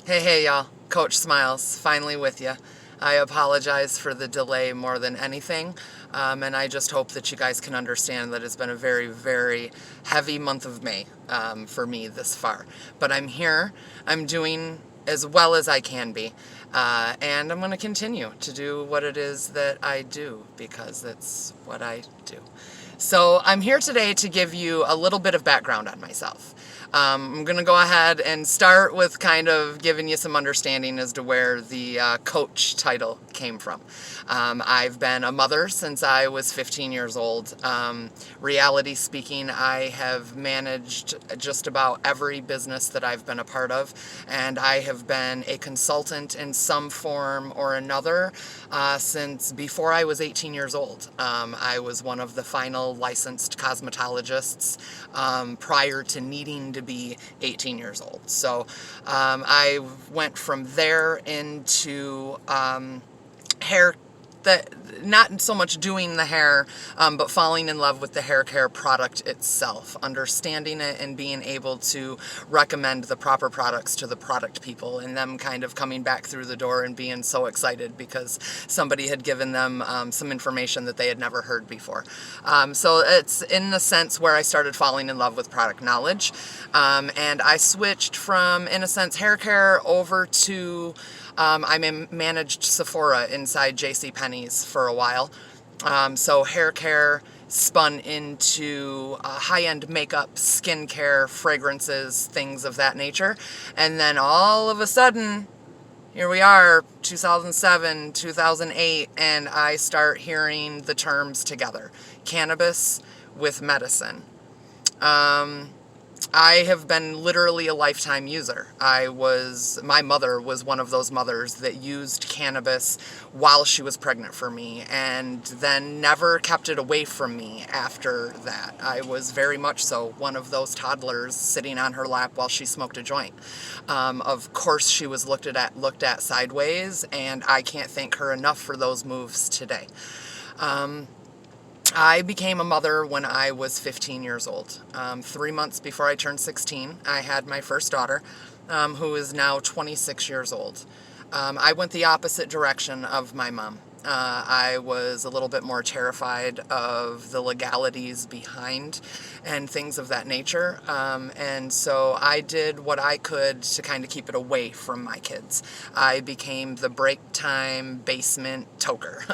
Hey, y'all. Coach Smiles, finally with you. I apologize for the delay more than anything, and I just hope that you guys can understand that it's been a very, very heavy month of May for me this far. But I'm here. I'm doing as well as I can be, and I'm going to continue to do what it is that I do because that's what I do. So I'm here today to give you a little bit of background on myself. I'm going to go ahead and start with kind of giving you some understanding as to where the coach title came from. I've been a mother since I was 15 years old. Reality speaking, I have managed just about every business that I've been a part of, and I have been a consultant in some form or another since before I was 18 years old. I was one of the final licensed cosmetologists prior to needing to be 18 years old. So I went from there into hair, not so much doing the hair, but falling in love with the hair care product itself, understanding it and being able to recommend the proper products to the product people, and them kind of coming back through the door and being so excited because somebody had given them some information that they had never heard before. So it's in the sense where I started falling in love with product knowledge, and I switched from, in a sense, hair care over to I managed Sephora inside JCPenney's for a while. So hair care spun into high-end makeup, skincare, fragrances, things of that nature. And then all of a sudden, here we are, 2007, 2008, and I start hearing the terms together. Cannabis with medicine. I have been literally a lifetime user. My mother was one of those mothers that used cannabis while she was pregnant for me, and then never kept it away from me after that. I was very much so one of those toddlers sitting on her lap while she smoked a joint. Of course, she was looked at sideways, and I can't thank her enough for those moves today. I became a mother when I was 15 years old. 3 months before I turned 16, I had my first daughter, who is now 26 years old. I went the opposite direction of my mom. I was a little bit more terrified of the legalities behind and things of that nature. And so I did what I could to kind of keep it away from my kids. I became the break time basement toker,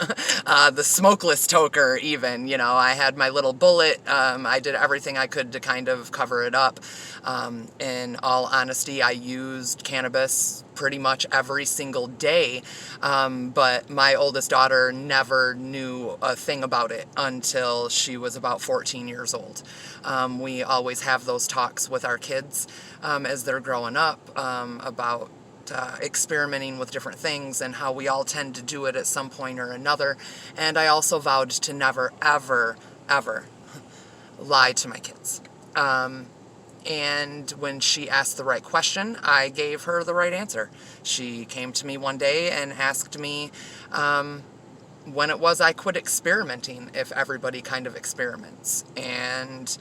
the smokeless toker even. You know, I had my little bullet. I did everything I could to kind of cover it up. In all honesty, I used cannabis pretty much every single day, but my oldest daughter never knew a thing about it until she was about 14 years old. We always have those talks with our kids as they're growing up about experimenting with different things and how we all tend to do it at some point or another. And I also vowed to never, ever, ever lie to my kids. And when she asked the right question, I gave her the right answer. She came to me one day and asked me when it was I quit experimenting, if everybody kind of experiments. And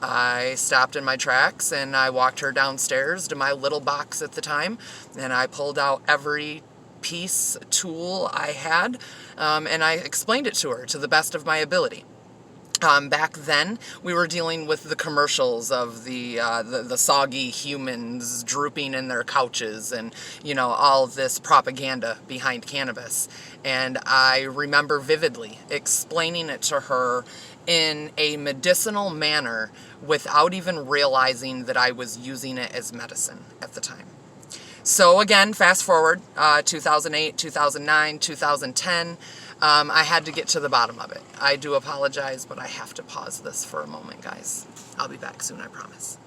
I stopped in my tracks and I walked her downstairs to my little box at the time, and I pulled out every tool I had, and I explained it to her to the best of my ability. Back then, we were dealing with the commercials of the soggy humans drooping in their couches and, you know, all this propaganda behind cannabis. And I remember vividly explaining it to her in a medicinal manner without even realizing that I was using it as medicine at the time. So again, fast forward, 2008, 2009, 2010, I had to get to the bottom of it. I do apologize, but I have to pause this for a moment, guys. I'll be back soon, I promise.